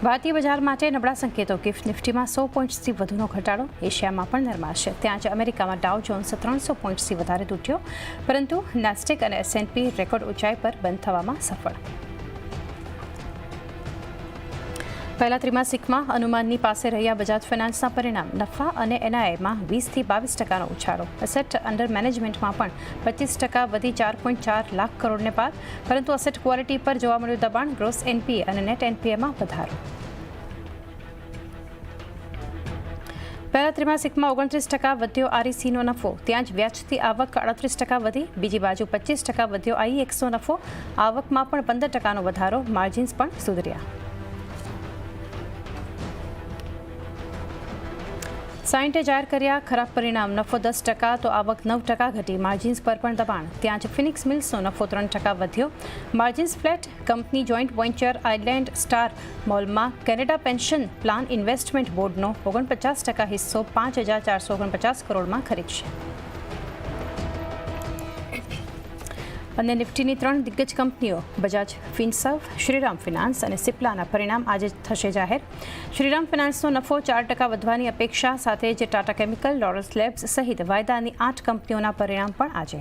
ભારતીય બજાર માટે નબળા સંકેતો. ગિફ્ટ નિફ્ટીમાં 100 પોઈન્ટ્સથી વધુનો ઘટાડો. એશિયામાં પણ નરમાશ. ત્યાં જ અમેરિકામાં ડાઉ જોન્સ 300 પોઈન્ટ્સથી વધારે તૂટ્યો, પરંતુ નાસ્ટેક અને S&P રેકોર્ડ ઊંચાઈ પર બંધ થવામાં સફળ. પહેલા ત્રિમાસિકમાં અનુમાનની પાસે રહ્યા બજાજ ફાઇનાન્સના પરિણામ. નફા અને NIIમાં 20થી 22% ઉછાળો. એસેટ અંડર મેનેજમેન્ટમાં પણ 25% વધી 4.4 લાખ કરોડને પાર, પરંતુ એસેટ ક્વોલિટી પર જોવા મળ્યું દબાણ. ગ્રોસ NPA અને નેટ NPAમાં વધારો. પહેલા ત્રિમાસિકમાં 29% વધ્યો RECનો નફો. ત્યાં જ વ્યાજથી આવક 38% વધી. બીજી બાજુ 25% વધ્યો IEXનો નફો. આવકમાં પણ 15%નો વધારો. માર્જિન્સ પણ સુધર્યા. સાયન્ટે જાહેર કર્યા ખરાબ પરિણામ. નફો 10%, તો આવક 9% ઘટી. માર્જિન્સ પર પણ દબાણ. ત્યાં જ ફિનિક્સ મિલ્સનો નફો 3% વધ્યો. Margins flat. Company joint venture island star મોલમાં કેનેડા પેન્શન પ્લાન ઇન્વેસ્ટમેન્ટ બોર્ડનો 49% હિસ્સો 5,449 કરોડમાં ખરીદશે. અને નિફ્ટીની 3 દિગ્ગજ કંપનીઓ બજાજ ફિનસર્વ, શ્રીરામ ફિનાન્સ અને સિપ્લાના પરિણામ આજે થશે જાહેર. શ્રીરામ ફિનાન્સનો નફો 4% વધવાની અપેક્ષા સાથે જ ટાટા કેમિકલ, લોરસ લેબ્સ સહિત વાયદાની 8 કંપનીઓના પરિણામ પણ આજે.